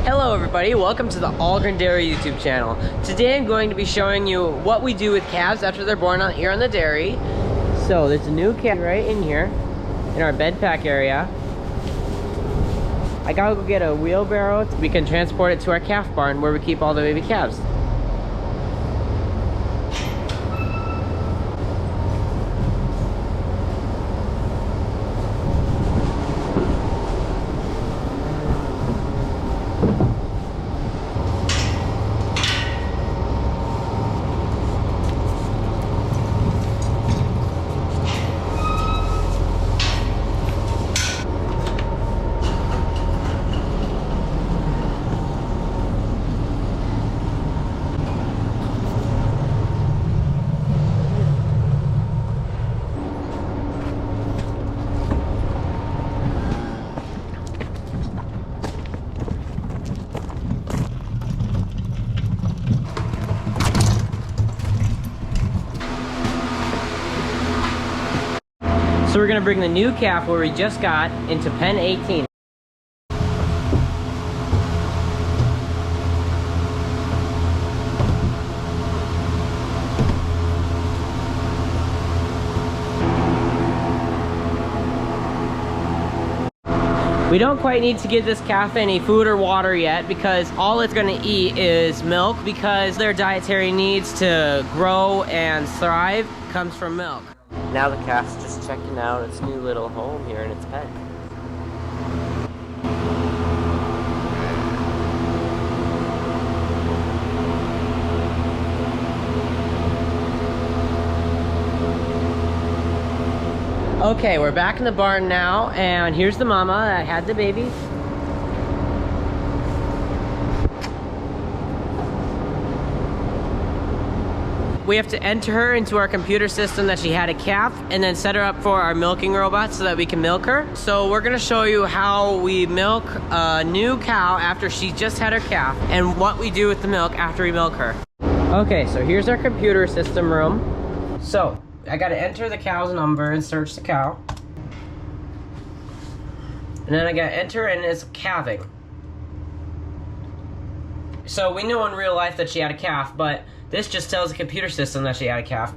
Hello everybody, welcome to the Ahlgren Dairy YouTube channel. Today I'm going to be showing you what we do with calves after they're born out here on the dairy. So there's a new calf right in here, in our bed pack area. I gotta go get a wheelbarrow so we can transport it to our calf barn where we keep all the baby calves. So we're gonna bring the new calf where we just got into pen 18. We don't quite need to give this calf any food or water yet because all it's gonna eat is milk because their dietary needs to grow and thrive comes from milk. Now the calf's just checking out its new little home here in its pen. Okay, we're back in the barn now, and here's the mama that had the babies. We have to enter her into our computer system that she had a calf and then set her up for our milking robot so that we can milk her. So we're gonna show you how we milk a new cow after she just had her calf and what we do with the milk after we milk her. Okay, so here's our computer system room. So I gotta enter the cow's number and search the cow. And then I gotta enter in its calving. So we know in real life that she had a calf, but this just tells the computer system that she had a calf.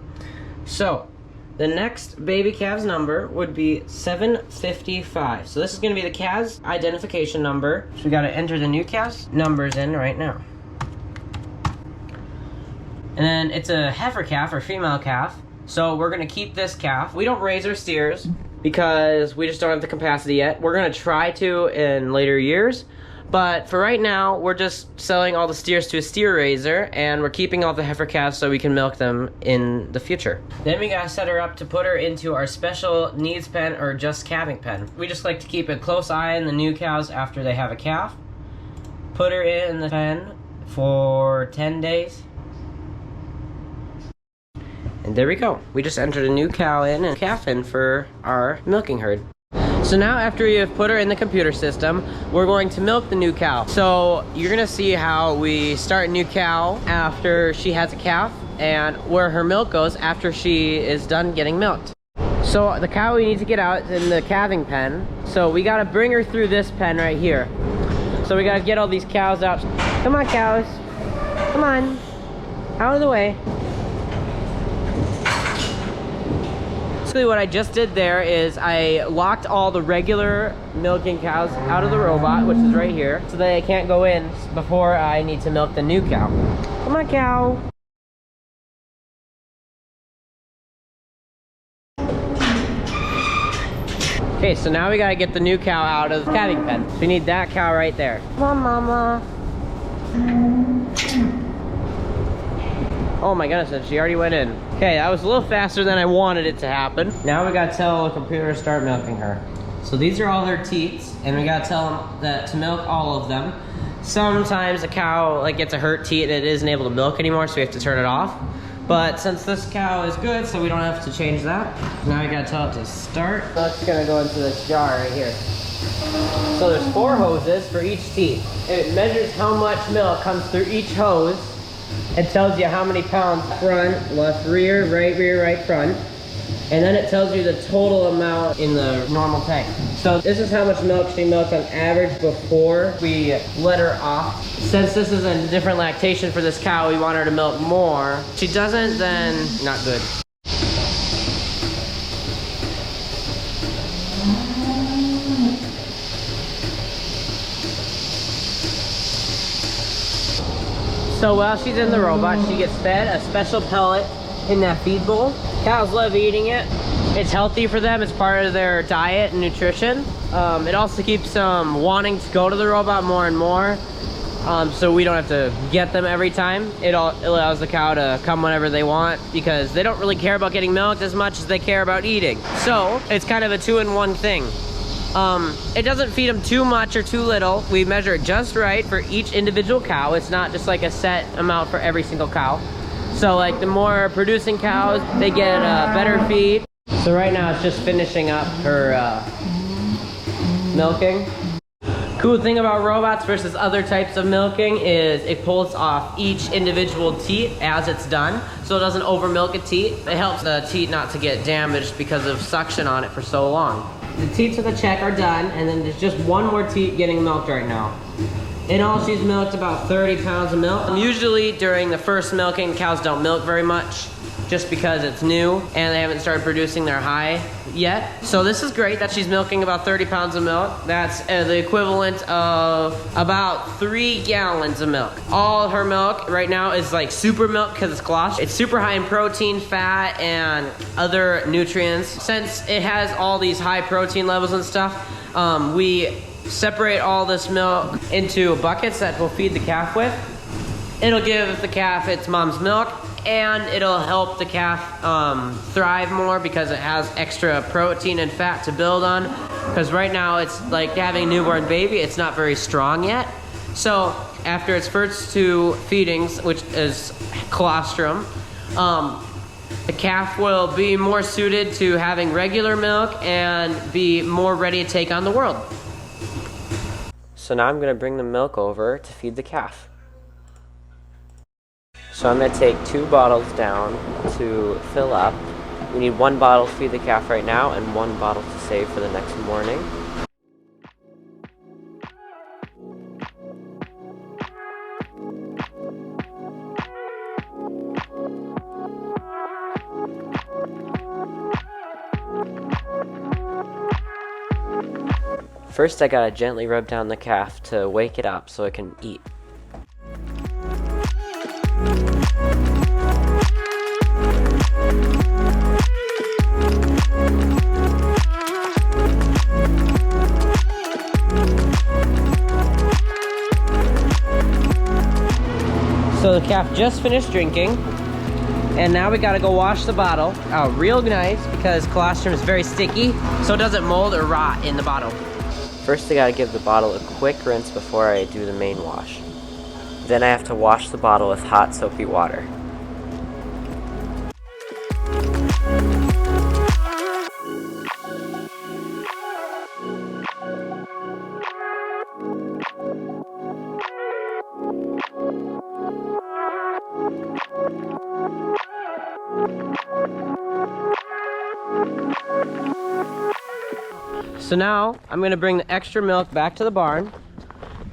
So the next baby calf's number would be 755. So this is gonna be the calf's identification number. So we gotta enter the new calf's numbers in right now. And then it's a heifer calf or female calf. So we're gonna keep this calf. We don't raise our steers because we just don't have the capacity yet. We're gonna try to in later years. But for right now, we're just selling all the steers to a steer raiser, and we're keeping all the heifer calves so we can milk them in the future. Then we gotta set her up to put her into our special needs pen or just calving pen. We just like to keep a close eye on the new cows after they have a calf. Put her in the pen for 10 days. And there we go. We just entered a new cow in and calf in for our milking herd. So now after you have put her in the computer system, we're going to milk the new cow. So you're gonna see how we start a new cow after she has a calf and where her milk goes after she is done getting milked. So the cow we need to get out is in the calving pen. So we gotta bring her through this pen right here. So we gotta get all these cows out. Come on, cows. Come on. Out of the way. Basically what I just did there is I locked all the regular milking cows out of the robot, which is right here, so they can't go in before I need to milk the new cow. Come on, cow. Okay, so now we gotta get the new cow out of the calving pen. So we need that cow right there. Come on, mama. Oh my goodness, and she already went in. Okay, that was a little faster than I wanted it to happen. Now we gotta tell the computer to start milking her. So these are all her teats, and we gotta tell them that to milk all of them. Sometimes a cow gets a hurt teat and it isn't able to milk anymore, so we have to turn it off. But since this cow is good, so we don't have to change that. Now we gotta tell it to start. That's gonna go into this jar right here. So there's 4 hoses for each teat. It measures how much milk comes through each hose. It tells you how many pounds front, left rear, right front. And then it tells you the total amount in the normal tank. So this is how much milk she milked on average before we let her off. Since this is a different lactation for this cow, we want her to milk more. If she doesn't, then not good. So while she's in the robot, she gets fed a special pellet in that feed bowl. Cows love eating it. It's healthy for them. It's part of their diet and nutrition. It also keeps them wanting to go to the robot more and more. So we don't have to get them every time. It allows the cow to come whenever they want because they don't really care about getting milked as much as they care about eating. So it's kind of a two-in-one thing. It doesn't feed them too much or too little. We measure it just right for each individual cow. It's not just like a set amount for every single cow. So like the more producing cows, they get a better feed. So right now it's just finishing up her milking. Cool thing about robots versus other types of milking is it pulls off each individual teat as it's done, so it doesn't over milk a teat. It helps the teat not to get damaged because of suction on it for so long. The teats of the check are done, and then there's just one more teat getting milked right now. In all, she's milked about 30 pounds of milk. Usually during the first milking, cows don't milk very much just because it's new and they haven't started producing their high yet. So this is great that she's milking about 30 pounds of milk. That's the equivalent of about 3 gallons of milk. All her milk right now is like super milk because it's colostrum. It's super high in protein, fat, and other nutrients. Since it has all these high protein levels and stuff, we separate all this milk into buckets that we'll feed the calf with. It'll give the calf its mom's milk, and it'll help the calf thrive more because it has extra protein and fat to build on. Because right now it's like having a newborn baby, it's not very strong yet. So after its first 2 feedings, which is colostrum, the calf will be more suited to having regular milk and be more ready to take on the world. So now I'm gonna bring the milk over to feed the calf. So I'm going to take 2 bottles down to fill up. We need 1 bottle to feed the calf right now and 1 bottle to save for the next morning. First I gotta gently rub down the calf to wake it up so it can eat. So the calf just finished drinking, and now we gotta go wash the bottle out real nice because colostrum is very sticky, so it doesn't mold or rot in the bottle. First I gotta give the bottle a quick rinse before I do the main wash. Then I have to wash the bottle with hot soapy water. So now I'm gonna bring the extra milk back to the barn.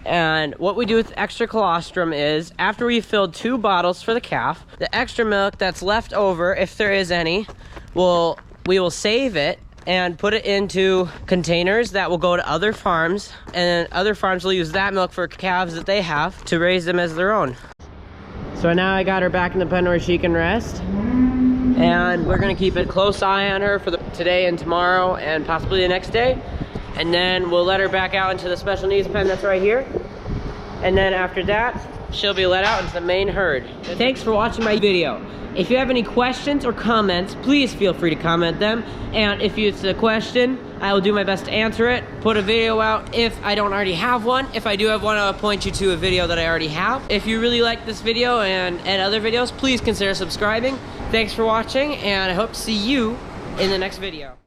And what we do with extra colostrum is, after we've filled 2 bottles for the calf, the extra milk that's left over, if there is any, we will save it and put it into containers that will go to other farms, and other farms will use that milk for calves that they have to raise them as their own. So now I got her back in the pen where she can rest, and we're gonna keep a close eye on her for today and tomorrow and possibly the next day, and then we'll let her back out into the special needs pen that's right here, and then after that she'll be let out into the main herd. Thanks for watching my video. If you have any questions or comments, please feel free to comment them, and if it's a question, I will do my best to answer it. Put a video out if I don't already have one. If I do have one, I'll point you to a video that I already have. If you really like this video and other videos, please consider subscribing. Thanks for watching, and I hope to see you in the next video.